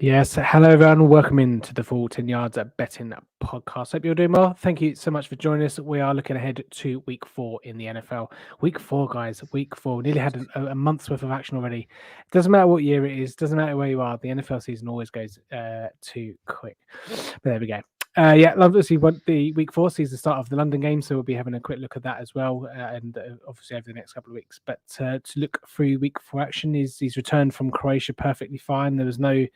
Yes, hello everyone. Welcome into the Full 10 Yards at Betting podcast. Hope you're doing well. Thank you so much for joining us. We are looking ahead to week 4 in the NFL. Week 4, guys. Week 4. We nearly had a month's worth of action already. Doesn't matter what year it is. Doesn't matter where you are. The NFL season always goes too quick. But there we go. Obviously, the week 4 sees the start of the London game, so we'll be having a quick look at that as well, and obviously over the next couple of weeks. But to look through week 4 action, he's returned from Croatia perfectly fine. There was no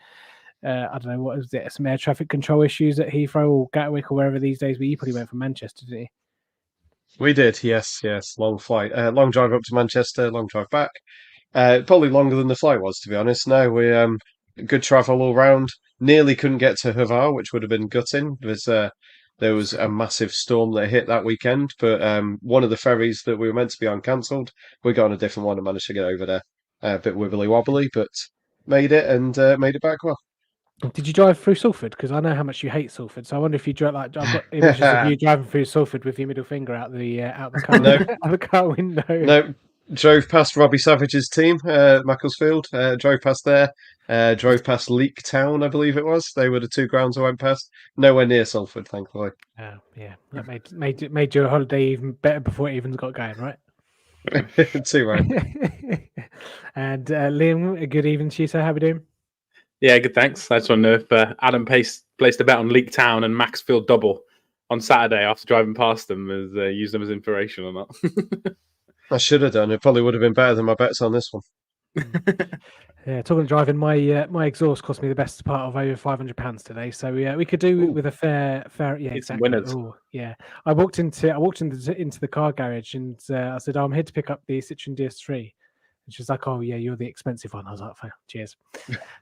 I don't know, what was it, some air traffic control issues at Heathrow or Gatwick or wherever these days, but you probably went from Manchester, didn't you? We did, yes. Long flight, long drive up to Manchester, long drive back. Probably longer than the flight was, to be honest. No, we good travel all round. Nearly couldn't get to Hvar, which would have been gutting. There was a massive storm that hit that weekend, but one of the ferries that we were meant to be on cancelled. We got on a different one and managed to get over there. A bit wibbly wobbly, but made it and made it back well. Did you drive through Salford? Because I know how much you hate Salford, so I wonder if you drove. Like, I've got images of you driving through Salford with your middle finger out the car, No, out the car window. no. Drove past Robbie Savage's team, Macclesfield. Drove past there. Drove past Leek Town, I believe it was. They were the two grounds I went past. Nowhere near Salford, thankfully. Yeah, that made your holiday even better before it even got going, right? Too right. And Liam, good evening to you. So, how are we doing? Yeah, good, thanks. I just want to know if Adam placed a bet on Leek Town and Maxfield double on Saturday after driving past them, as used them as inspiration or not. I should have done. It probably would have been better than my bets on this one. Yeah, talking of driving, my exhaust cost me the best part of over £500 today. So we could do with a fair. Yeah, exactly. Winners. Ooh, yeah, I walked into the car garage and I said, I'm here to pick up the Citroen DS3. And she's like, "Oh yeah, you're the expensive one." I was like, "Cheers,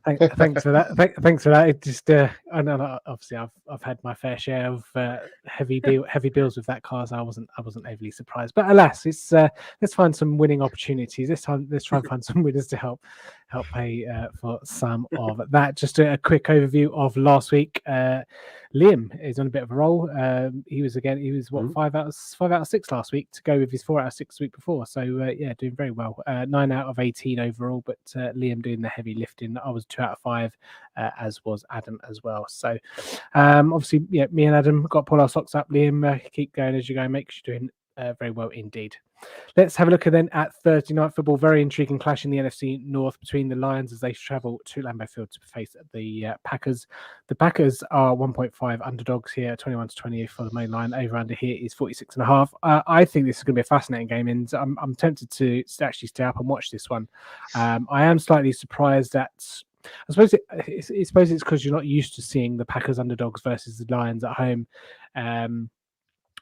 thanks for that. Thanks for that." It just, I know, obviously, I've had my fair share of heavy bills with that car, so I wasn't overly surprised. But alas, it's let's find some winning opportunities this time. Let's try and find some winners to help pay for some of that. Just a quick overview of last week. Liam is on a bit of a roll. He was 5 out of 6 last week to go with his 4 out of 6 week before. So doing very well. 9 out of 18 overall, but Liam doing the heavy lifting. I was 2 out of 5, as was Adam as well. So obviously, me and Adam got to pull our socks up. Liam, keep going as you go. Make sure you're doing very well indeed. Let's have a look then at Thursday night football. Very intriguing clash in the NFC North between the Lions as they travel to Lambeau Field to face the Packers. The Packers are 1.5 underdogs here, 21-20 for the main line. Over under here is 46.5. I think this is going to be a fascinating game, and I'm tempted to actually stay up and watch this one. I am slightly surprised that. I suppose it's because you're not used to seeing the Packers underdogs versus the Lions at home.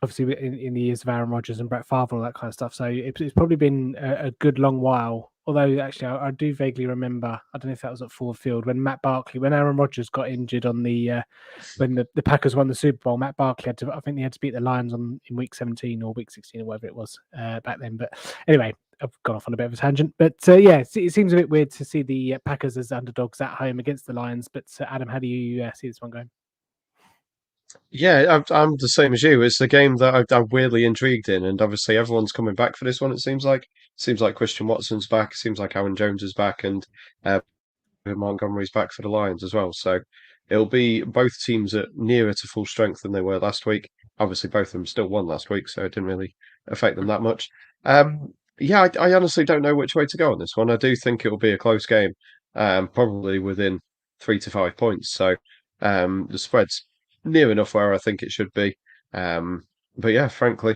Obviously, in the years of Aaron Rodgers and Brett Favre and all that kind of stuff. So it's probably been a good long while. Although, actually, I do vaguely remember, I don't know if that was at Ford Field, when Aaron Rodgers got injured on when the Packers won the Super Bowl, Matt Barkley I think they had to beat the Lions in week 17 or week 16 or whatever it was back then. But anyway, I've gone off on a bit of a tangent. But it seems a bit weird to see the Packers as underdogs at home against the Lions. But Adam, how do you see this one going? Yeah, I'm the same as you. It's a game that I'm weirdly intrigued in, and obviously everyone's coming back for this one. It seems like Christian Watson's back. It seems like Aaron Jones is back, and Montgomery's back for the Lions as well. So it'll be both teams at nearer to full strength than they were last week. Obviously, both of them still won last week, so it didn't really affect them that much. I honestly don't know which way to go on this one. I do think it will be a close game, probably within 3 to 5 points. So the spread's near enough where I think it should be. But yeah, frankly,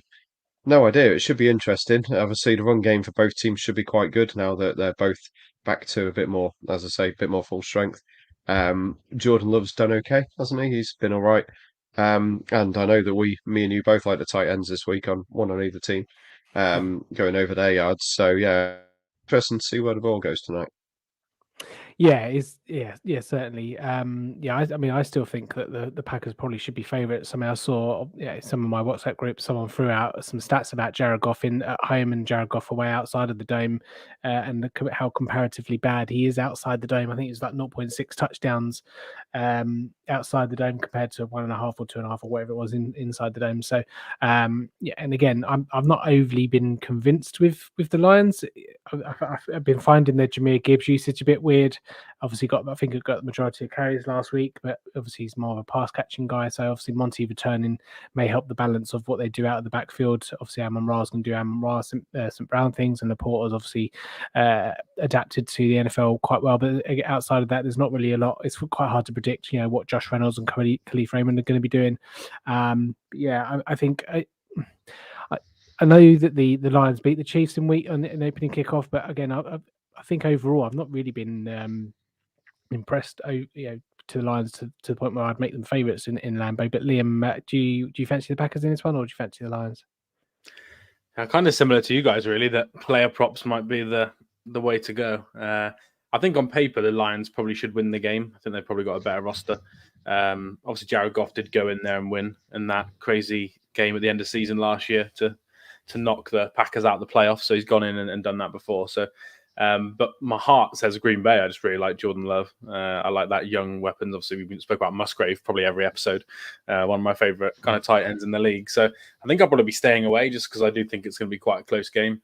no idea. It should be interesting. Obviously, the run game for both teams should be quite good now that they're both back to a bit more, as I say, a bit more full strength. Jordan Love's done okay, hasn't he? He's been all right. And I know that me and you both like the tight ends this week on one on either team, going over their yards. So yeah, interesting to see where the ball goes tonight. Yeah, certainly. I mean, I still think that the Packers probably should be favourites. I mean, I saw some of my WhatsApp groups. Someone threw out some stats about Jared Goff at home and Jared Goff away outside of the dome, and how comparatively bad he is outside the dome. I think it's like 0.6 touchdowns outside the dome compared to 1.5 or 2.5 or whatever it was inside the dome. So, and again, I've not overly been convinced with the Lions. I've been finding their Jahmyr Gibbs usage a bit weird. Obviously, I think he got the majority of carries last week, but obviously he's more of a pass catching guy. So obviously Monty returning may help the balance of what they do out of the backfield. Obviously, Amon-Ra's going to do Amon-Ra, St. Brown things, and Laporta's obviously adapted to the NFL quite well. But outside of that, there's not really a lot. It's quite hard to predict, what Josh Reynolds and Khalif Raymond are going to be doing. I think. I know that the Lions beat the Chiefs in opening kickoff, but again, I think overall I've not really been impressed. To the Lions to the point where I'd make them favourites in Lambeau. But Liam, do you fancy the Packers in this one, or do you fancy the Lions? Kind of similar to you guys, really. That player props might be the way to go. I think on paper the Lions probably should win the game. I think they've probably got a better roster. Obviously, Jared Goff did go in there and win in that crazy game at the end of the season last year to knock the Packers out of the playoffs. So he's gone in and done that before. So, but my heart says Green Bay. I just really like Jordan Love. I like that young weapons. Obviously, we spoke about Musgrave probably every episode. One of my favorite kind of tight ends in the league. So I think I'll probably be staying away just because I do think it's going to be quite a close game.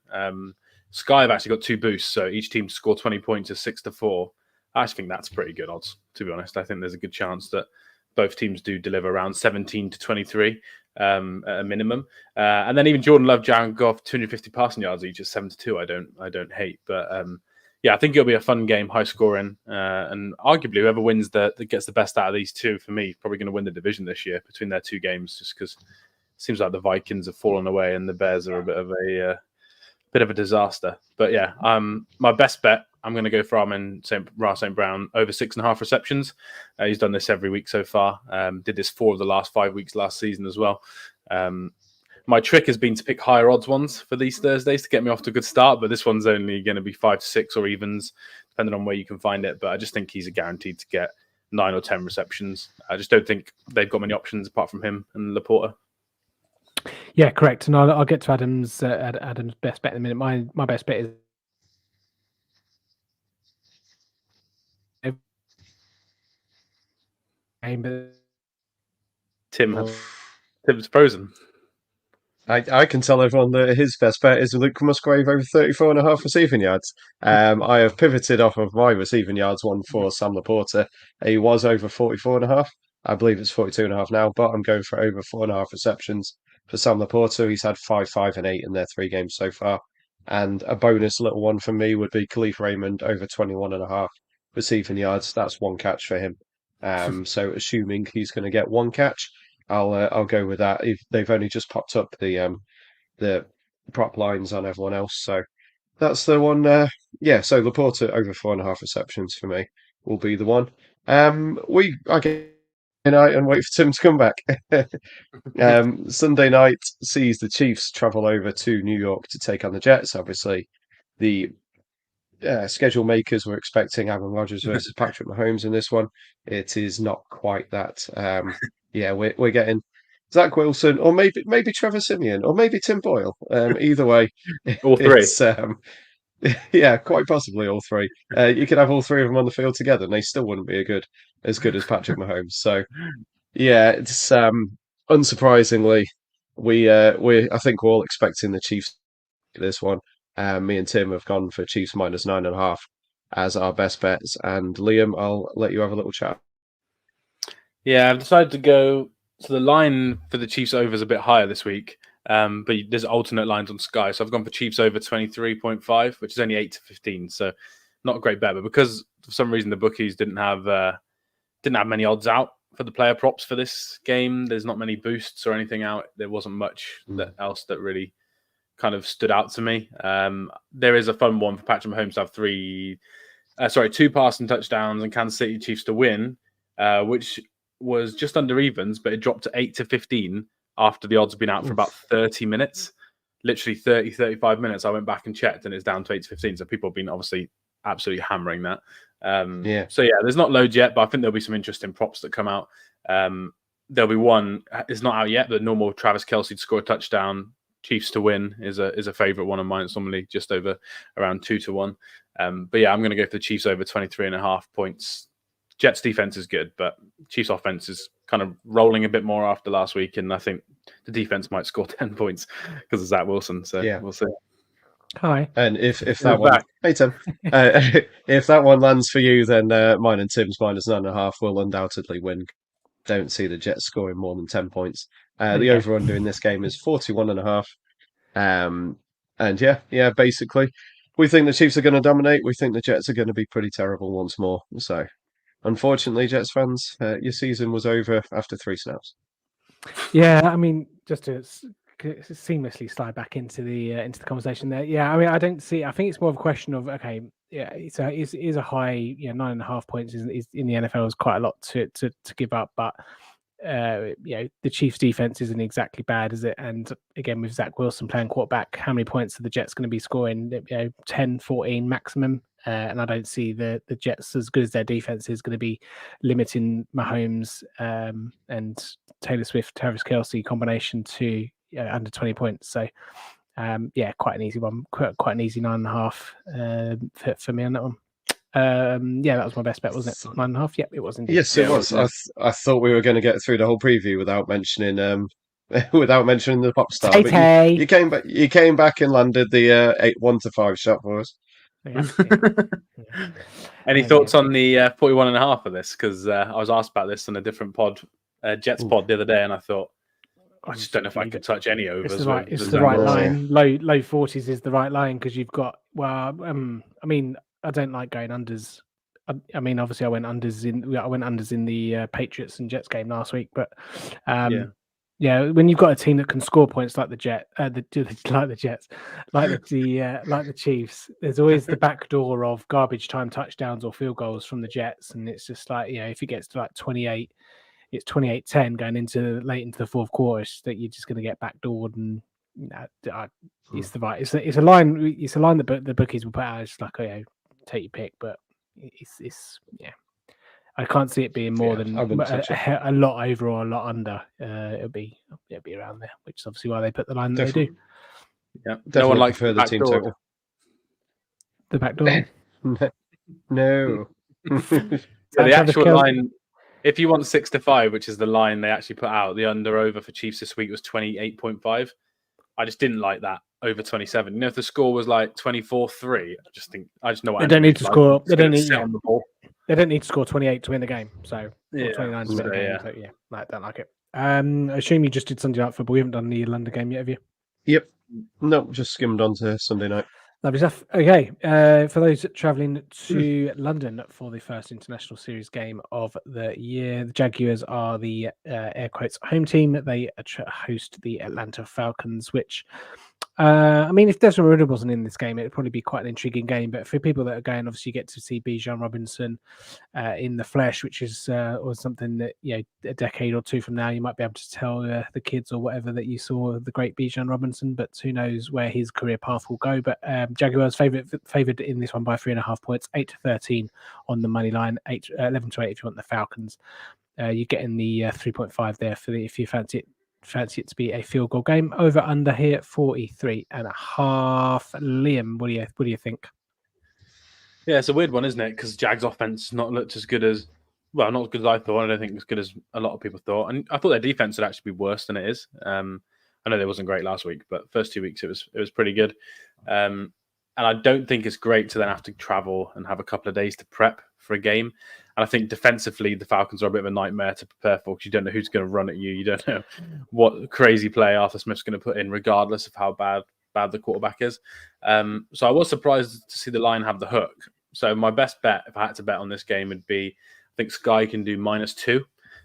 Sky have actually got 2 boosts. So each team to score 20 points is 6-4. I actually think that's pretty good odds, to be honest. I think there's a good chance that both teams do deliver around 17-23 at a minimum. And then even Jordan Love, Jared Goff, 250 passing yards each at 7-2. I don't hate. But I think it'll be a fun game, high scoring. And arguably whoever wins that gets the best out of these two, for me, is probably going to win the division this year between their 2 games, just because it seems like the Vikings have fallen away and the Bears are a bit of a disaster. But my best bet, I'm going to go for Amon-Ra St. Brown over 6.5 receptions. He's done this every week so far. Did this 4 of the last 5 weeks last season as well. My trick has been to pick higher odds ones for these Thursdays to get me off to a good start, but this one's only going to be 5-6 or evens, depending on where you can find it. But I just think he's guaranteed to get 9 or 10 receptions. I just don't think they've got many options apart from him and Laporta. Yeah, correct. And I'll get to Adam's best bet in a minute. My best bet is Tim's frozen. I can tell everyone that his best bet is Luke Musgrave over 34.5 receiving yards. I have pivoted off of my receiving yards one for Sam Laporta. He was over 44.5. I believe it's 42.5 now, but I'm going for over 4.5 receptions for Sam Laporta. He's had 5, 5, and 8 in their 3 games so far. And a bonus little one for me would be Khalif Raymond over 21.5 receiving yards. That's 1 catch for him. So assuming he's going to get 1 catch, I'll go with that. They've only just popped up the prop lines on everyone else, so that's the one. So Laporta over 4.5 receptions for me will be the one. I get night and wait for Tim to come back. Sunday night sees the Chiefs travel over to New York to take on the Jets. Obviously, the schedule makers were expecting Aaron Rodgers versus Patrick Mahomes in this one. It is not quite that. We're getting Zach Wilson, or maybe Trevor Siemian, or maybe Tim Boyle. Either way, all 3. Quite possibly all 3. You could have all 3 of them on the field together, and they still wouldn't be as good as Patrick Mahomes. So, it's unsurprisingly, I think we're all expecting the Chiefs this one. Me and Tim have gone for Chiefs minus 9.5 as our best bets. And Liam, I'll let you have a little chat. Yeah, I've decided to go. So the line for the Chiefs over is a bit higher this week, but there's alternate lines on Sky. So I've gone for Chiefs over 23.5, which is only 8-15. So not a great bet, but because for some reason the bookies didn't have many odds out for the player props for this game. There's not many boosts or anything out. There wasn't much else that really kind of stood out to me. There is a fun one for Patrick Mahomes to have 2 passing touchdowns and Kansas City Chiefs to win, which was just under evens, but it dropped to 8-15 after the odds had been out for about 30 minutes. Literally 35 minutes. I went back and checked and it's down to 8-15. So people have been obviously absolutely hammering that. So yeah, there's not loads yet, but I think there'll be some interesting props that come out. There'll be one, it's not out yet, but normal Travis Kelce to score a touchdown, Chiefs to win is a favorite one of mine. It's normally just over around 2-1. But yeah, I'm going to go for the Chiefs over 23.5 points. Jets defense is good, but Chiefs offense is kind of rolling a bit more after last week, and I think the defense might score 10 points because of Zach Wilson. So we'll see. Hi. And if that one, hey Tim, if that one lands for you, then mine and Tim's -9.5 will undoubtedly win. Don't see the Jets scoring more than 10 points. The over/under in this game is 41.5. And yeah, basically, we think the Chiefs are going to dominate. We think the Jets are going to be pretty terrible once more. So, unfortunately, Jets fans, your season was over after 3 snaps. Yeah, I mean, just to seamlessly slide back into the conversation there. Yeah, I mean, I don't see. I think it's more of a question of it's a high 9.5 points is in the NFL is quite a lot to give up, but the Chiefs defense isn't exactly bad, is it? And again, with Zach Wilson playing quarterback, how many points are the Jets going to be scoring? 10, 14 maximum. And I don't see the Jets, as good as their defense is, going to be limiting Mahomes and Taylor Swift, Travis Kelce combination to under 20 points. So quite an easy one, quite an easy 9.5 for me on that one. That was my best bet, wasn't it? 9.5. Yep, it was indeed. Yes, it was. I thought we were going to get through the whole preview without mentioning the pop star. But you came back and landed the 1-5 shot for us. Yeah. Any thoughts on the 41.5 of this? Because I was asked about this on a different pod, Jets pod, the other day, and I thought, I just don't know if I could touch any overs. It's the right line. Low 40s is the right line because you've got. Well, I mean, I don't like going unders. I mean, obviously, I went unders in the Patriots and Jets game last week, but when you've got a team that can score points like the Jets, like the Chiefs, there's always the back door of garbage time touchdowns or field goals from the Jets, and it's just like if it gets to like 28. It's 28-10 going late into the fourth quarter. That you're just going to get backdoored, and it's the right. It's a line. It's a line that the bookies will put out. It's like take your pick, but it's I can't see it being more than a lot over or a lot under. It'll be around there, which is obviously why they put the line that they do. Yeah, no one likes the team total. The back door. No. So the actual line. If you want 6-5, which is the line they actually put out, the under/over for Chiefs this week was 28.5. I just didn't like that over 27. If the score was like 24-3, I just know what they don't need to score. They don't need on the ball. They don't need to score 28 to win the game. So 29 to win the game. So I don't like it. I assume you just did Sunday night football. We haven't done the London game yet, have you? Yep. No, just skimmed on to Sunday night. Lovely stuff. Okay, for those travelling to London for the first international series game of the year, the Jaguars are the air quotes home team. They host the Atlanta Falcons, which I mean, if Desmond Ridder wasn't in this game, it'd probably be quite an intriguing game. But for people that are going, obviously, you get to see Bijan Robinson in the flesh, which is or something that a decade or two from now, you might be able to tell the kids or whatever that you saw the great Bijan Robinson. But who knows where his career path will go? But Jaguars favoured in this one by 3.5 points, 8-13 on the money line, 11-8 if you want the Falcons. You're getting the 3.5 there for if you fancy it to be a field goal game. Over under here 43.5. Liam, what do you think? Yeah, it's a weird one, isn't it? Because Jags offense not looked as good as not as good as I thought. I don't think as good as a lot of people thought, and I thought their defense would actually be worse than it is. I know they wasn't great last week, but first 2 weeks it was pretty good. And I don't think it's great to then have to travel and have a couple of days to prep for a game. And I think defensively, the Falcons are a bit of a nightmare to prepare for because you don't know who's going to run at you. You don't know what crazy play Arthur Smith's going to put in, regardless of how bad the quarterback is. So I was surprised to see the line have the hook. So my best bet, if I had to bet on this game, would be I think Sky can do -2.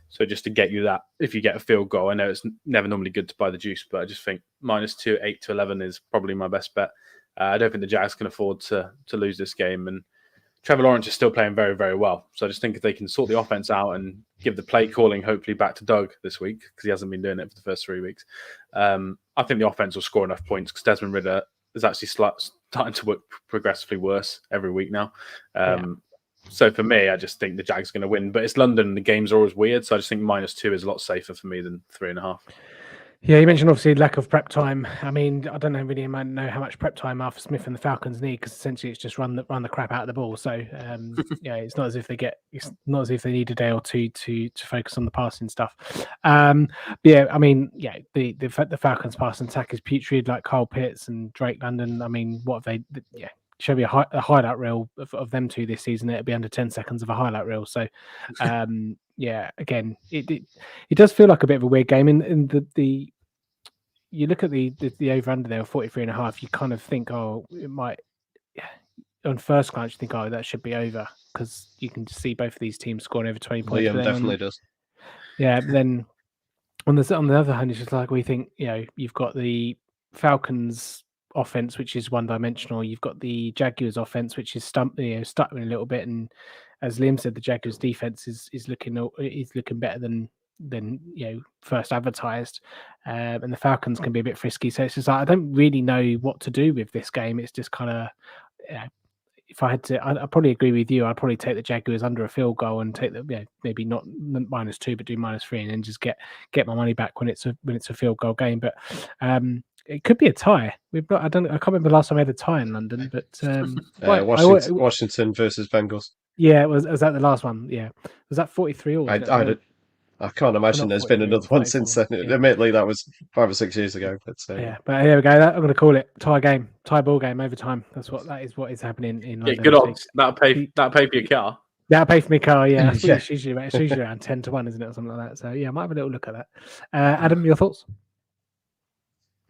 So just to get you that, if you get a field goal, I know it's never normally good to buy the juice, but I just think -2, 8-11 is probably my best bet. I don't think the Jags can afford to lose this game, and Trevor Lawrence is still playing very, very well. So I just think if they can sort the offense out and give the play calling hopefully back to Doug this week, because he hasn't been doing it for the first 3 weeks, I think the offense will score enough points because Desmond Ridder is actually starting to work progressively worse every week now. So for me, I just think the Jags are going to win. But it's London, and the games are always weird. So I just think -2 is a lot safer for me than 3.5. Yeah, you mentioned obviously lack of prep time. I mean, I don't know really know how much prep time Arthur Smith and the Falcons need, because essentially it's just run the crap out of the ball. So yeah, it's not as if they need a day or two to focus on the passing stuff. But yeah, I mean, yeah, the Falcons passing attack is putrid, like Kyle Pitts and Drake London. I mean, what have they? Yeah, show me a highlight reel of them two this season. It'll be under 10 seconds of a highlight reel. So yeah, again, it does feel like a bit of a weird game. In the you look at the over under there, 43.5. You kind of think, oh, it might. On first glance, you think, oh, that should be over, because you can just see both of these teams scoring over 20 points. Liam definitely does. Yeah, but then on the other hand, it's just like we think, you've got the Falcons offense, which is one-dimensional. You've got the Jaguars offense, which is stuttering a little bit, and as Liam said, the Jaguars defense is looking better than first advertised, and the Falcons can be a bit frisky. So it's just like I don't really know what to do with this game. It's just kind of, if I had to, I'd probably agree with you. I'd probably take the Jaguars under a field goal and take the maybe not -2, but do -3, and then just get my money back when it's a field goal game. But it could be a tie. I can't remember the last time I had a tie in London, but Washington versus Bengals. Yeah, was that the last one? Yeah, was that 43 all? I can't imagine there's been another one since then. Yeah. Admittedly, that was 5 or 6 years ago. But yeah, but here we go. I'm going to call it tie ball game, overtime. What is happening in London. Yeah, good odds. That'll pay for your car. That'll pay for my car. Yeah, it's usually around 10-1, isn't it, or something like that? So yeah, I might have a little look at that. Adam, your thoughts?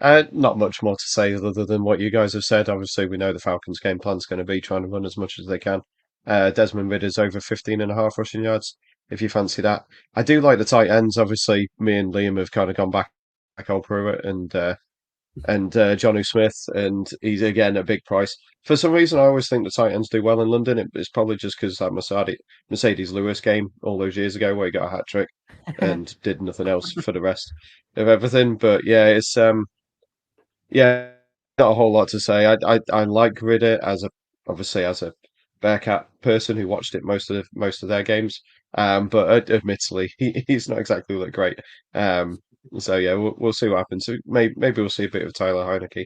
Not much more to say other than what you guys have said. Obviously, we know the Falcons' game plan's going to be trying to run as much as they can. Desmond Ridder's over 15.5 rushing yards, if you fancy that. I do like the tight ends. Obviously, me and Liam have kind of gone back Cole Pruitt and Jonnu Smith, and he's again a big price. For some reason, I always think the tight ends do well in London. It's probably just because that Mercedes Lewis game all those years ago where he got a hat trick and did nothing else for the rest of everything. But yeah, it's not a whole lot to say. I like Ridder obviously as a Bearcat person who watched it most of their games. But admittedly, he's not exactly looked great. So yeah, we'll see what happens. So maybe we'll see a bit of Taylor Heineke,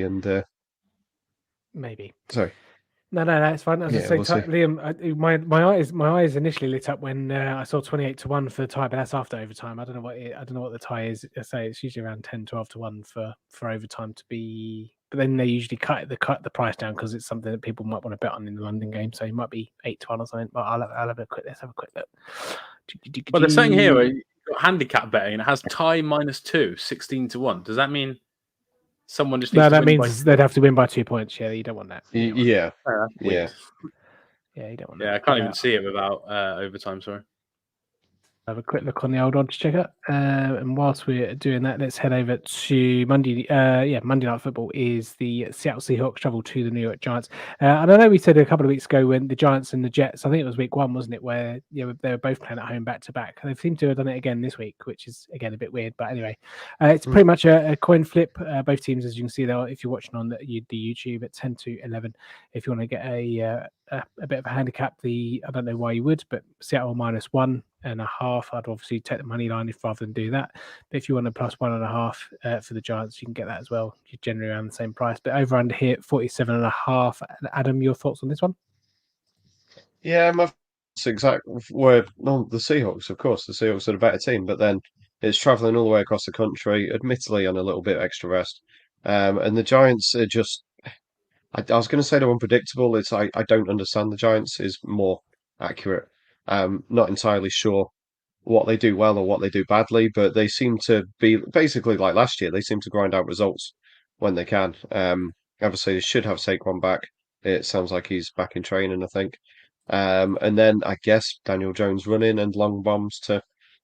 and maybe. Sorry. No, it's fine. As I say, Liam, my eyes initially lit up when I saw 28-1 for the tie, but that's after overtime. I don't know what the tie is. I say it's usually around 10-12-1 for overtime to be. But then they usually cut the price down because it's something that people might want to bet on in the London game. So it might be 8-1 or something. But let's have a quick look. Well, they're saying here you've got handicap betting and it has tie -2, 16-1. Does that mean someone just needs no? That means they'd have to win by 2 points. Yeah, you don't want that. Yeah. You don't want that. Yeah, I can't even see it without overtime. Sorry. Have a quick look on the old odds checker. And whilst we're doing that, let's head over to Monday. Monday Night Football is the Seattle Seahawks travel to the New York Giants. And I know we said a couple of weeks ago when the Giants and the Jets, I think it was week 1, wasn't it, where they were both playing at home back to back. They seem to have done it again this week, which is again a bit weird. But anyway, it's pretty much a coin flip. Both teams, as you can see there, if you're watching on the YouTube at 10-11, if you want to get a bit of a handicap, I don't know why you would, but Seattle -1.5. I'd obviously take the money line rather than do that. But if you want a +1.5 for the Giants, you can get that as well. You're generally around the same price. But over under here, 47.5. Adam, your thoughts on this one? Yeah, my exact were the Seahawks. Of course, the Seahawks are a better team, but then it's traveling all the way across the country, admittedly on a little bit extra rest. And the Giants are just. I was going to say they're unpredictable. It's I don't understand the Giants is more accurate. Not entirely sure what they do well or what they do badly, but they seem to be basically like last year. They seem to grind out results when they can. Obviously, they should have Saquon back. It sounds like he's back in training, I think. And then I guess Daniel Jones running and long bombs to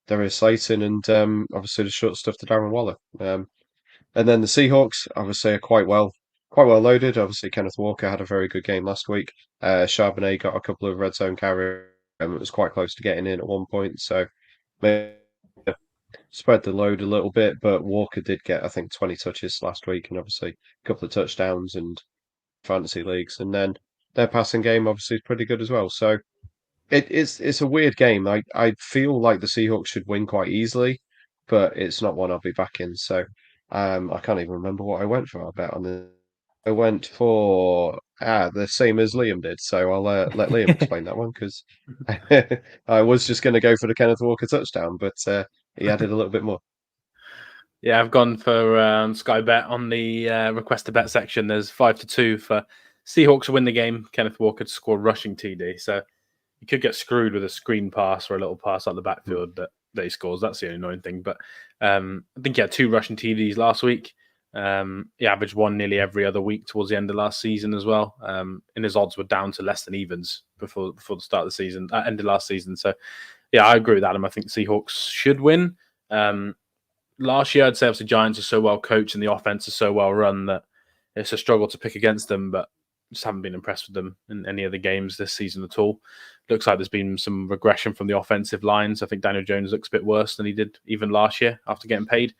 Darius Slayton and obviously the short stuff to Darren Waller. And then the Seahawks obviously are quite well loaded. Obviously, Kenneth Walker had a very good game last week. Charbonnet got a couple of red zone carries. It was quite close to getting in at one point. So maybe spread the load a little bit. But Walker did get, I think, 20 touches last week and obviously a couple of touchdowns and fantasy leagues. And then their passing game obviously is pretty good as well. So it's a weird game. I feel like the Seahawks should win quite easily, but it's not one I'll be backing. So I can't even remember what I went for. I bet on the I went for the same as Liam did. So I'll let Liam explain that one because I was just going to go for the Kenneth Walker touchdown, but he added a little bit more. Yeah, I've gone for Sky Bet on the request to bet section. There's 5-2 for Seahawks to win the game. Kenneth Walker to score rushing TD. So you could get screwed with a screen pass or a little pass out the backfield that he scores. That's the only annoying thing. But I think he had 2 rushing TDs last week. He averaged 1 nearly every other week towards the end of last season as well. And his odds were down to less than evens before the start of the season, end of last season. So yeah, I agree with Adam. I think the Seahawks should win. Last year, I'd say obviously Giants are so well coached and the offense is so well run that it's a struggle to pick against them, but just haven't been impressed with them in any of the games this season at all. Looks like there's been some regression from the offensive lines. I think Daniel Jones looks a bit worse than he did even last year after getting paid.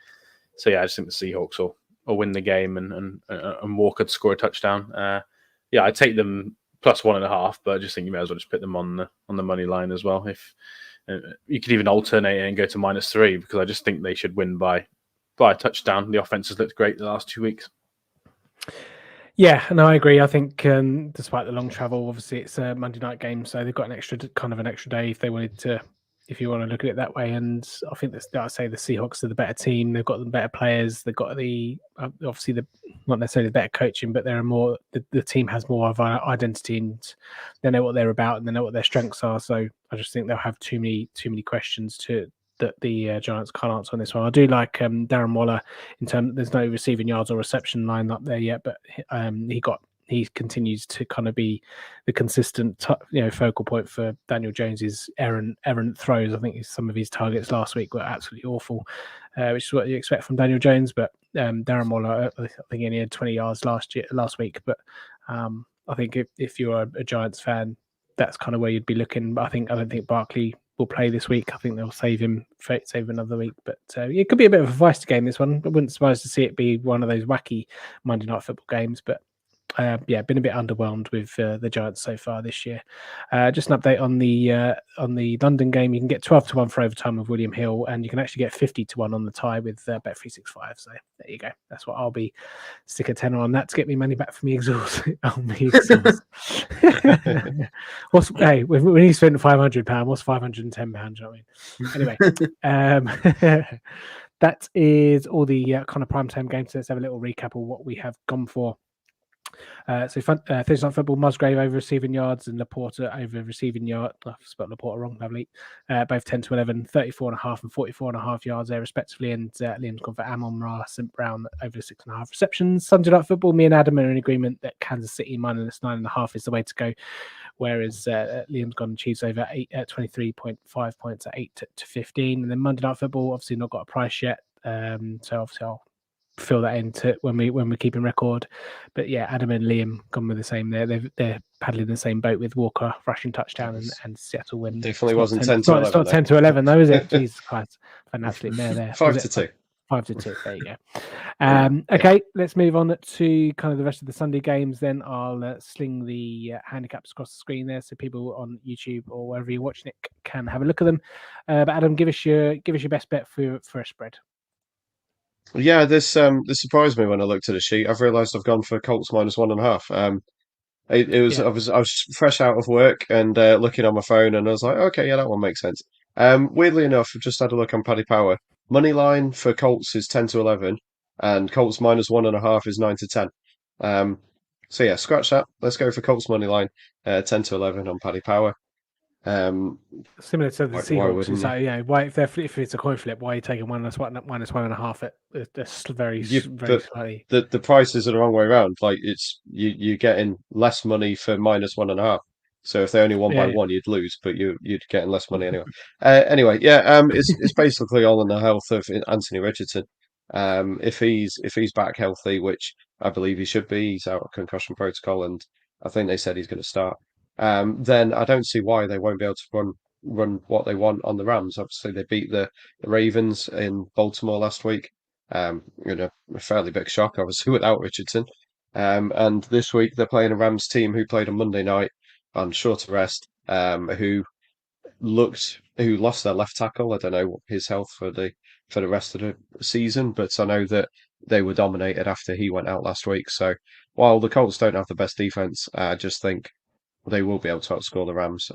So yeah, I just think the Seahawks will win the game and Walker to score a touchdown. Yeah, I'd take them plus 1.5, but I just think you may as well just put them on the money line as well. If you could even alternate it and go to -3 because I just think they should win by a touchdown. The offense has looked great the last 2 weeks. Yeah, no, I agree. I think despite the long travel, obviously it's a Monday night game, so they've got an extra day if they wanted to, if you want to look at it that way. And I think I say the Seahawks are the better team. They've got the better players. They've got the obviously not necessarily the better coaching, but they're more the team has more of an identity and they know what they're about and they know what their strengths are. So I just think they'll have too many questions that the Giants can't answer on this one. I do like Darren Waller in terms. There's no receiving yards or reception line up there yet, but he continues to kind of be the consistent focal point for Daniel Jones's errant throws. I think some of his targets last week were absolutely awful, which is what you expect from Daniel Jones. But Darren Waller, I think he only had 20 yards last week. But I think if you're a Giants fan, that's kind of where you'd be looking. But I don't think Barkley will play this week. I think they'll save him another week. But it could be a bit of a feisty game, this one. I wouldn't surprise to see it be one of those wacky Monday Night Football games. But been a bit underwhelmed with the Giants so far this year. Just an update on the London game. You can get 12-1 for overtime with William Hill, and you can actually get 50-1 on the tie with Bet365. So there you go. That's what I'll be stick a tenner on that to get me money back for me exhaust. When you spend £500, what's £510? You know what I mean? Anyway, that is all the kind of primetime games. So let's have a little recap of what we have gone for. Thursday Night Football, Musgrave over receiving yards and Laporta over receiving yards. I've spelled Laporta wrong, lovely. Both 10-11, 34.5 and 44.5 yards there, respectively. And Liam's gone for Amon-Ra St. Brown over 6.5 receptions. Sunday Night Football, me and Adam are in agreement that Kansas City -9.5 is the way to go. Whereas Liam's gone Chiefs over 23.5 points at 8-15. And then Monday Night Football, obviously not got a price yet. So obviously I'll fill that into when we're keeping record. But yeah, Adam and Liam gone with the same there. They're paddling the same boat with Walker rushing touchdown and Seattle win. Definitely wasn't 10 to 11. It's not 10-11 though, is it? Jesus Christ, an absolute mare there. 5-2. 5-2. There you go. Okay, let's move on to kind of the rest of the Sunday games. Then I'll sling the handicaps across the screen there, so people on YouTube or wherever you're watching it can have a look at them. But Adam, give us your best bet for a spread. Yeah, this surprised me when I looked at the sheet. I've realised I've gone for Colts -1.5. It was I was fresh out of work and looking on my phone, and I was like, okay, yeah, that one makes sense. Weirdly enough, I've just had a look on Paddy Power. Money line for Colts is 10-11, and Colts -1.5 is 9-10. So yeah, scratch that. Let's go for Colts money line, 10-11 on Paddy Power. Similar to the Seahawks, so why if it's a coin flip, why are you taking -1.5? That's very slightly. The prices are the wrong way around. Like you're getting less money for -1.5. So if they only won by 1, you'd lose, but you'd getting less money anyway. It's basically all in the health of Anthony Richardson. If he's back healthy, which I believe he should be, he's out of concussion protocol, and I think they said he's going to start. Then I don't see why they won't be able to run what they want on the Rams. Obviously, they beat the Ravens in Baltimore last week. A fairly big shock, obviously, without Richardson. And this week they're playing a Rams team who played on Monday night on shorter rest, who lost their left tackle. I don't know what his health for the rest of the season, but I know that they were dominated after he went out last week. So while the Colts don't have the best defense, I just think they will be able to outscore the Rams.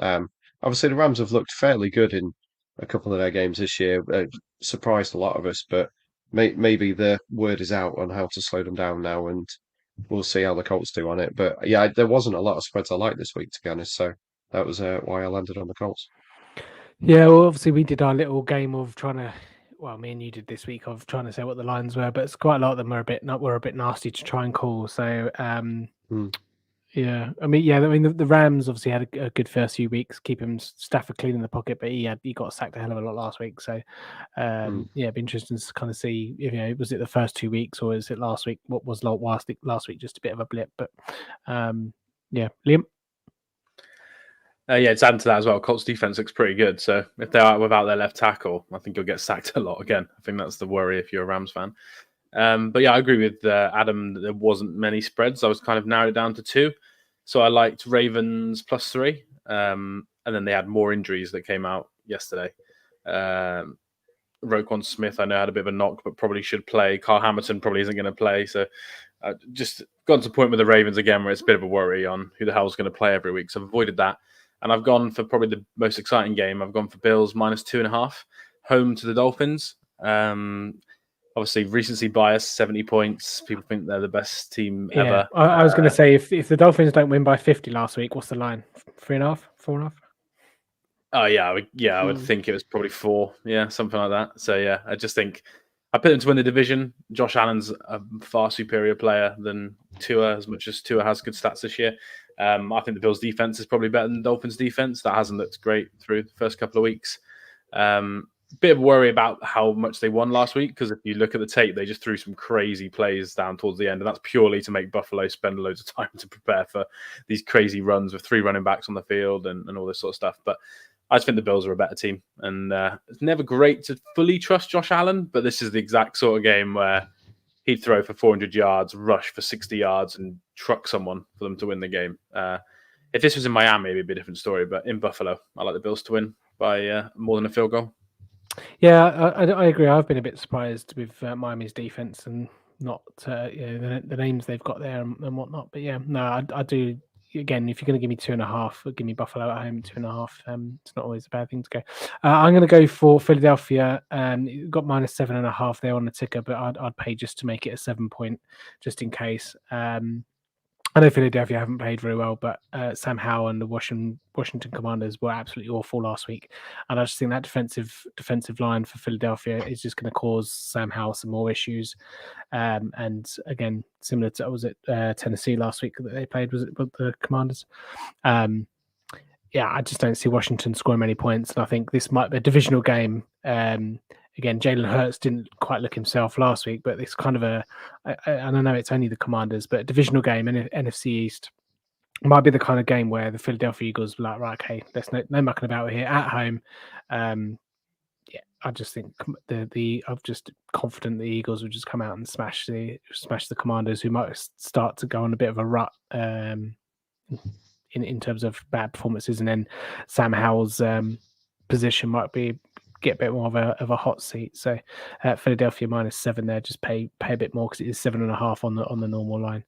Obviously, the Rams have looked fairly good in a couple of their games this year, surprised a lot of us, but maybe the word is out on how to slow them down now, and we'll see how the Colts do on it. But yeah, there wasn't a lot of spreads I liked this week, to be honest. So that was why I landed on the Colts. Yeah, well, obviously we did our little game of trying to. Well, me and you did this week of trying to say what the lines were, but it's quite a lot of them were a bit nasty to try and call. So yeah, I mean the Rams obviously had a good first few weeks, keeping Stafford clean in the pocket, but he got sacked a hell of a lot last week. So yeah, it'd be interesting to kind of see if was it the first 2 weeks or is it last week? What was last week just a bit of a blip, but yeah, Liam. Yeah, it's adding to that as well. Colts defense looks pretty good. So if they are without their left tackle, I think you'll get sacked a lot again. I think that's the worry if you're a Rams fan. But yeah, I agree with Adam that there wasn't many spreads. I was kind of narrowed it down to 2. So I liked Ravens +3. And then they had more injuries that came out yesterday. Roquan Smith, I know, had a bit of a knock, but probably should play. Kyle Hamilton probably isn't going to play. So just gone to the point with the Ravens again where it's a bit of a worry on who the hell's going to play every week. So I've avoided that. And I've gone for probably the most exciting game. I've gone for Bills -2.5, home to the Dolphins. Obviously, recency bias, 70 points. People think they're the best team ever. I was going to say, if the Dolphins don't win by 50 last week, what's the line? 3.5, 4.5? Oh, yeah, I would think it was probably 4. Yeah, something like that. So, yeah, I just think I put them to win the division. Josh Allen's a far superior player than Tua, as much as Tua has good stats this year. I think the Bills' defense is probably better than the Dolphins' defense. That hasn't looked great through the first couple of weeks. Bit of worry about how much they won last week, because if you look at the tape, they just threw some crazy plays down towards the end, and that's purely to make Buffalo spend loads of time to prepare for these crazy runs with 3 running backs on the field and all this sort of stuff. But I just think the Bills are a better team, and it's never great to fully trust Josh Allen, but this is the exact sort of game where he'd throw for 400 yards, rush for 60 yards, and truck someone for them to win the game. If this was in Miami, it'd be a different story, but in Buffalo, I like the Bills to win by more than a field goal. Yeah, I agree. I've been a bit surprised with Miami's defense and not the names they've got there and whatnot. But yeah, no, I do. Again, if you're going to give me 2.5, give me Buffalo at home 2.5. It's not always a bad thing to go. I'm going to go for Philadelphia. Got -7.5 there on the ticker, but I'd pay just to make it a 7 point, just in case. I know Philadelphia haven't played very well, but Sam Howell and the Washington Commanders were absolutely awful last week, and I just think that defensive line for Philadelphia is just going to cause Sam Howell some more issues. And again, similar to Tennessee last week that they played, was it the Commanders? Yeah, I just don't see Washington scoring many points, and I think this might be a divisional game. Again, Jalen Hurts didn't quite look himself last week, but it's kind of I don't know, it's only the Commanders, but a divisional game in NFC East might be the kind of game where the Philadelphia Eagles be like, right, okay, there's no mucking about here at home. Yeah, I just think I'm just confident the Eagles will just come out and smash the Commanders, who might start to go on a bit of a rut in terms of bad performances, and then Sam Howell's position might get a bit more of a hot seat. So Philadelphia -7 there, just pay a bit more because it is 7.5 on the normal line.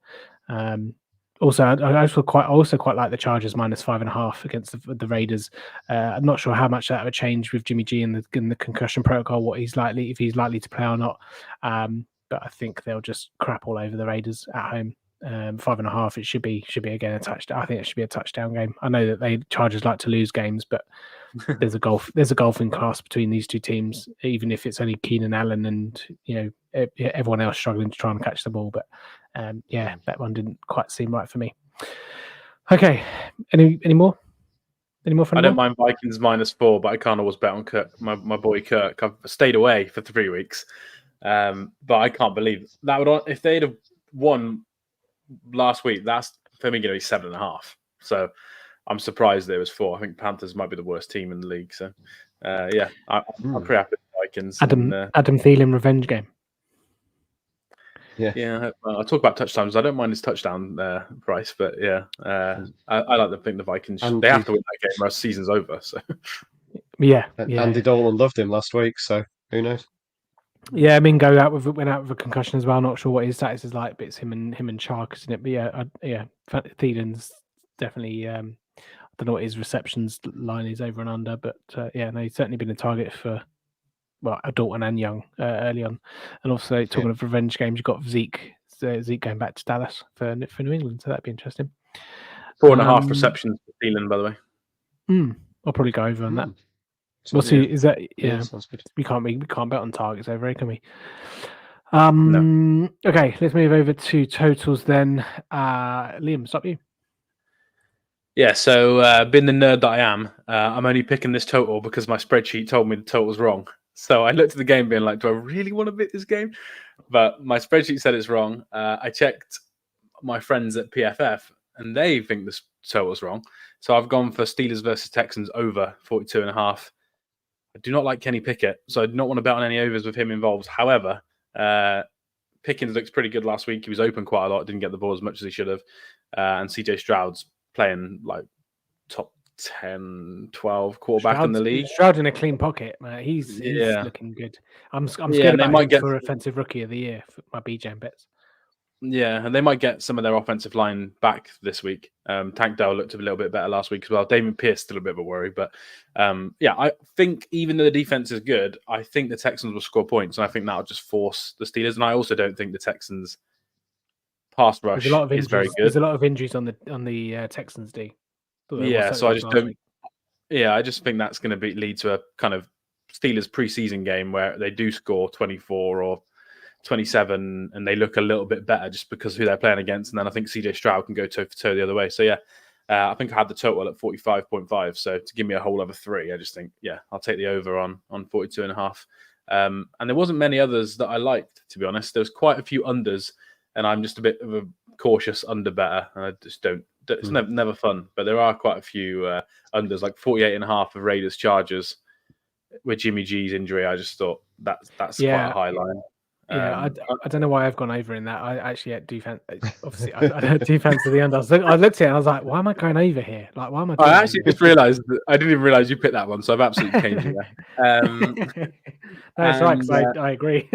Also, I also quite like the Chargers -5.5 against the Raiders. I'm not sure how much that would change with Jimmy G in the concussion protocol, if he's likely to play or not. But I think they'll just crap all over the Raiders at home. 5.5. It should be again a touchdown. I think it should be a touchdown game. I know that Chargers like to lose games, but there's a golfing class between these two teams, even if it's only Keenan Allen and everyone else struggling to try and catch the ball. But yeah, that one didn't quite seem right for me. Okay, any more? Any more? I don't mind Vikings -4, but I can't always bet on Kirk. My boy Kirk. I've stayed away for 3 weeks, but I can't believe that would if they'd have won last week. That's for me going to be 7.5. So I'm surprised there was 4. I think Panthers might be the worst team in the league. So yeah, I'm pretty happy with the Vikings. Adam Thielen revenge game. Yeah, well, I'll talk about touchdowns. I don't mind his touchdown price, but yeah, I like to think the Vikings. They have to win that game, or else season's over. So Yeah, Andy Dalton loved him last week, so who knows? Yeah, Mingo went out with a concussion as well. Not sure what his status is like, but it's him and Chark, isn't it? But yeah, Thielen's definitely. I don't know what his receptions line is over and under, but yeah, no, he's certainly been a target for Dalton and Young early on. And also talking of revenge games, you've got Zeke going back to Dallas for New England, so that'd be interesting. 4.5 receptions for Thielen, by the way. I'll probably go over on that. So, We'll see. Is that sounds good. We can't bet on targets over here, can we? No. Okay, let's move over to totals then. Liam, stop you. Yeah, so being the nerd that I am, I'm only picking this total because my spreadsheet told me the total's wrong. So I looked at the game being like, do I really want to bet this game? But my spreadsheet said it's wrong. I checked my friends at PFF and they think this total's wrong. So I've gone for Steelers versus Texans over 42.5. I do not like Kenny Pickett, so I do not want to bet on any overs with him involved. However, Pickens looks pretty good last week. He was open quite a lot, didn't get the ball as much as he should have. And CJ Stroud's playing like top 10, 12 quarterback in the league. Stroud in a clean pocket, man. He's looking good. I'm scared about him for offensive rookie of the year for my BJam bets. Yeah, and they might get some of their offensive line back this week. Tank Dell looked a little bit better last week as well. Damon Pierce still a bit of a worry, but I think even though the defense is good, I think the Texans will score points, and I think that'll just force the Steelers. And I also don't think the Texans' pass rush is very good. There's a lot of injuries on the Texans D. Yeah, so I just don't. Yeah, I just think that's going to lead to a kind of Steelers preseason game where they do score 24 or 27 and they look a little bit better just because of who they're playing against. And then I think CJ Stroud can go toe for toe the other way. So yeah, I think I had the total at 45.5. So to give me a whole other 3, I just think, I'll take the over on 42.5. And there wasn't many others that I liked, to be honest. There was quite a few unders and I'm just a bit of a cautious under better. And I just don't, it's never fun, but there are quite a few unders, like 48.5 of Raiders Chargers with Jimmy G's injury. I just thought that's quite a high line. Yeah, I don't know why I've gone over in that. I actually had defense. Obviously, I had defense to the under. I looked at it and I was like, "Why am I going over here? Like, why am I?" I actually just realised that I didn't even realise you picked that one, so I've absolutely changed it. That's right, because I agree.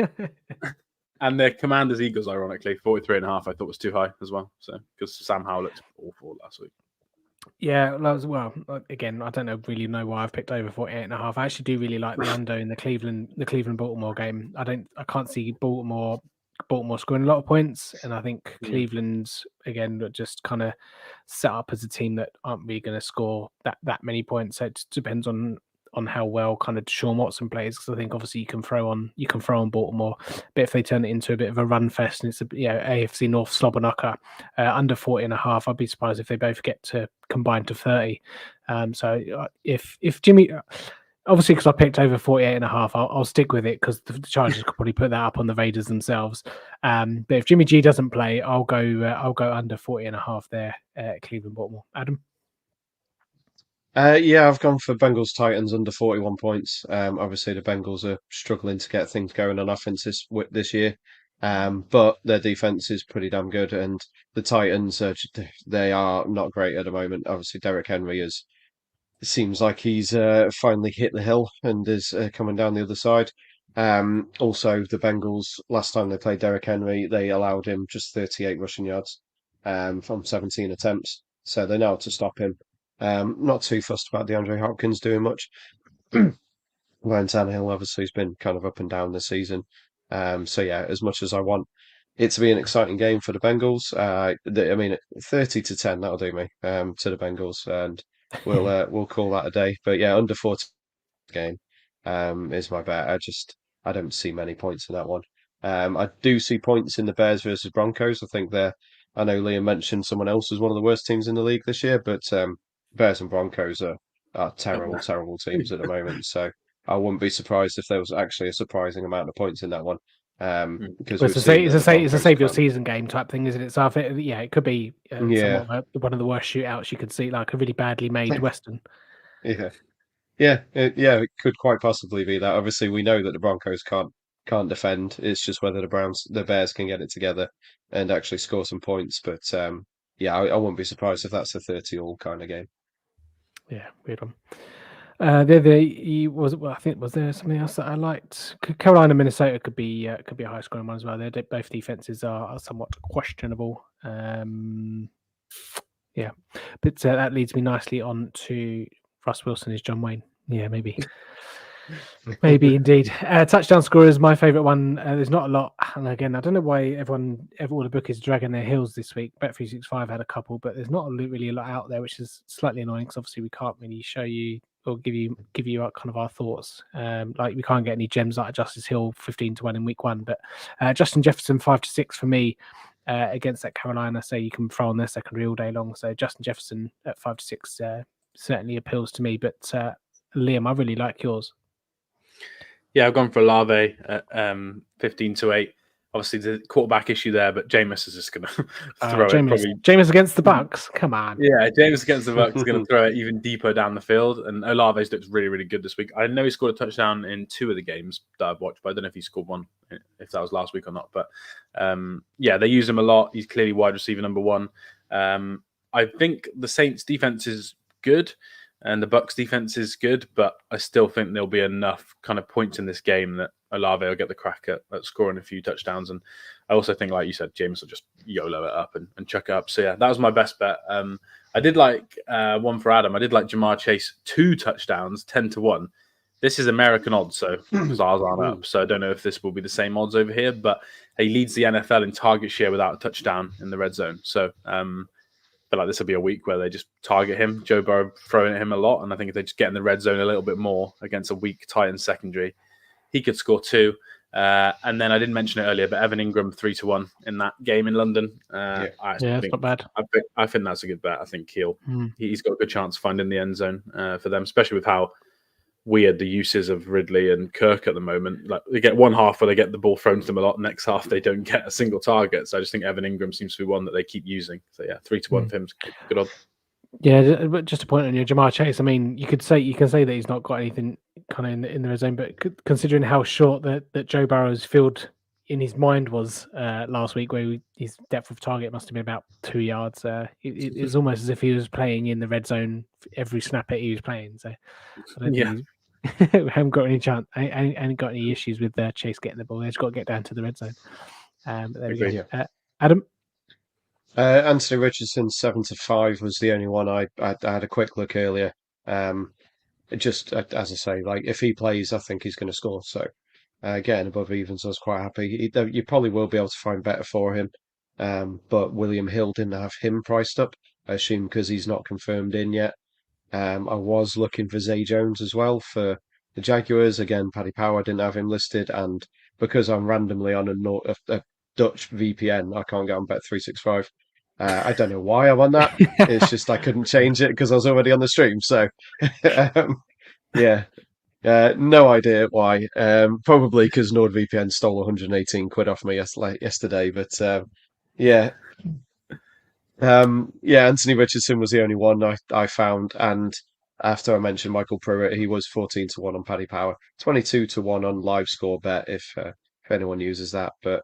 And the Commanders Eagles, ironically, 43.5, I thought was too high as well. So because Sam Howell looked awful last week. Yeah, again, I don't really know why I've picked over 48.5. I actually do really like the under in the Cleveland Baltimore game. I can't see Baltimore scoring a lot of points, and I think Cleveland's again just kind of set up as a team that aren't really going to score that many points. So it just depends on how well kind of Deshaun Watson plays, because I think obviously you can throw on Baltimore, but if they turn it into a bit of a run fest and it's a AFC North slobber knocker under 40.5, I'd be surprised if they both get to combine to 30. So if Jimmy, obviously because I picked over 48.5, I'll stick with it because the Chargers could probably put that up on the Raiders themselves. But if Jimmy G doesn't play, I'll go under 40.5 there at Cleveland Baltimore. Adam. I've gone for Bengals Titans under 41 points. Obviously, the Bengals are struggling to get things going on offense this year, but their defense is pretty damn good. And the Titans, they are not great at the moment. Obviously, Derrick Henry seems like he's finally hit the hill and is coming down the other side. Also, the Bengals, last time they played Derrick Henry, they allowed him just 38 rushing yards from 17 attempts. So they know how to stop him. Not too fussed about DeAndre Hopkins doing much. Ryan Tannehill obviously has been kind of up and down this season. As much as I want it to be an exciting game for the Bengals, 30-10, that'll do me to the Bengals, and we'll call that a day. But yeah, under 40 game is my bet. I don't see many points in that one. I do see points in the Bears versus Broncos. I know Liam mentioned someone else as one of the worst teams in the league this year, but Bears and Broncos are terrible teams at the moment. So I wouldn't be surprised if there was actually a surprising amount of points in that one. Because it's a save your season game type thing, isn't it? So it could be somewhat one of the worst shootouts you could see, like a really badly made Western. It could quite possibly be that. Obviously, we know that the Broncos can't can't defend. It's just whether the Bears can get it together and actually score some points. But yeah, I wouldn't be surprised if that's a 30-all kind of game. Yeah, weird one. I think was there something else that I liked? Carolina, Minnesota could be a high scoring one as well. Both defenses are somewhat questionable. Yeah, but that leads me nicely on to Russ Wilson is John Wayne. Yeah, maybe. Maybe indeed. Touchdown scorer is my favourite one. There's not a lot, and again, I don't know why all the bookies are dragging their heels this week. Bet365 had a couple, but there's not really a lot out there, which is slightly annoying because obviously we can't really show you or give you kind of our thoughts. Like we can't get any gems like Justice Hill 15-1 in week 1, but Justin Jefferson 5-6 for me against that Carolina. So you can throw on their secondary all day long. So Justin Jefferson at 5-6 certainly appeals to me. But Liam, I really like yours. Yeah, I've gone for Olave at 15-8. Obviously, the quarterback issue there, but Jameis is just going to throw it. Jameis against the Bucks. Come on. Yeah, Jameis against the Bucks is going to throw it even deeper down the field. And Olave's looks really, really good this week. I know he scored a touchdown in 2 of the games that I've watched, but I don't know if he scored one, if that was last week or not. But yeah, they use him a lot. He's clearly wide receiver number 1. I think the Saints defense is good. And the Bucks defense is good, but I still think there'll be enough kind of points in this game that Olave will get the crack at scoring a few touchdowns. And I also think, like you said, James will just YOLO it up and chuck it up. So yeah, that was my best bet. I did like one for Adam. I did like Jamar Chase 2 touchdowns, 10-1. This is American odds, so because ours aren't up. So I don't know if this will be the same odds over here, but he leads the NFL in target share without a touchdown in the red zone. So I feel like this will be a week where they just target him. Joe Burrow throwing at him a lot, and I think if they just get in the red zone a little bit more against a weak Titans secondary, he could score 2. And then I didn't mention it earlier, but Evan Ingram 3-1 in that game in London. It's not bad. I think that's a good bet. I think he's got a good chance of finding the end zone for them, especially with how weird the uses of Ridley and Kirk at the moment. Like they get one half where they get the ball thrown to them a lot, next half they don't get a single target. So I just think Evan Ingram seems to be one that they keep using. So yeah, 3-1 for him. Good odd. Yeah, but just a point on your Jamar Chase. I mean, you can say that he's not got anything kind of in the red zone, but considering how short that Joe Burrow's field in his mind was last week, where his depth of target must have been about 2 yards. It's almost as if he was playing in the red zone every snap that he was playing. So I don't think I haven't got any chance. I ain't got any issues with Chase getting the ball. They've just got to get down to the red zone. But there we go. Adam? Anthony Richardson 7-5 was the only one I had a quick look earlier. Just as I say, like if he plays, I think he's going to score. So getting above evens, I was quite happy. You probably will be able to find better for him. But William Hill didn't have him priced up, I assume because he's not confirmed in yet. I was looking for Zay Jones as well for the Jaguars. Again, Paddy Power didn't have him listed, and because I'm randomly on a Dutch VPN, I can't get on Bet365. I don't know why I'm on that. It's just I couldn't change it because I was already on the stream. So, yeah, no idea why. Probably because NordVPN stole 118 quid off me yesterday. But yeah. Anthony Richardson was the only one I found, and after I mentioned Michael Pruitt, he was 14-1 on Paddy Power, 22-1 on Live Score Bet if anyone uses that. But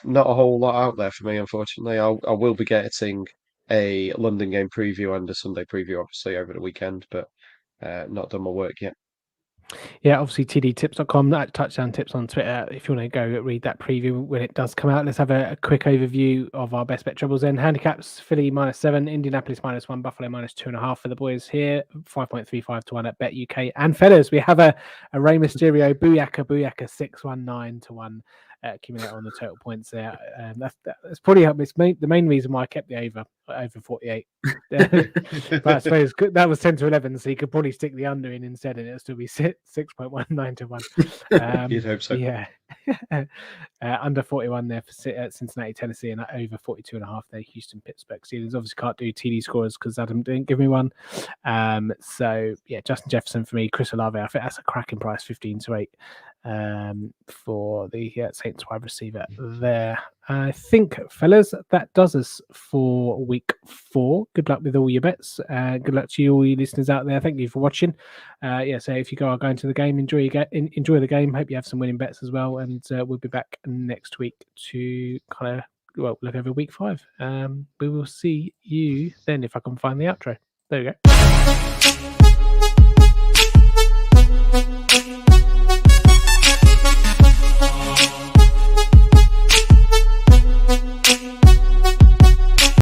not a whole lot out there for me, unfortunately. I will be getting a London game preview and a Sunday preview, obviously, over the weekend, but not done my work yet. Yeah, obviously tdtips.com, that touchdown tips on Twitter. If you want to go read that preview when it does come out, let's have a quick overview of our best bet trebles then. Handicaps: Philly -7, Indianapolis -1, Buffalo -2.5 for the boys here, 5.35-1 at Bet UK. And fellas, we have a Rey Mysterio Booyaka 619-1 accumulate on the total points there. That's probably the main reason why I kept the over 48. But I suppose that was 10-11, so you could probably stick the under in instead, and it'll still be 6.19-1. You'd hope so. Yeah, under 41 there for Cincinnati, Tennessee, and over 42.5 there, Houston, Pittsburgh Steelers. Obviously can't do TD scores because Adam didn't give me one. So yeah, Justin Jefferson for me, Chris Olave. I think that's a cracking price, 15-8. for the Saints wide receiver there. I think, fellas, that does us for week 4. Good luck with all your bets. Good luck to you, all you listeners out there. Thank you for watching. So if you are going to the game, enjoy the game. Hope you have some winning bets as well. And we'll be back next week to kind of look over week 5. We will see you then if I can find the outro. There we go.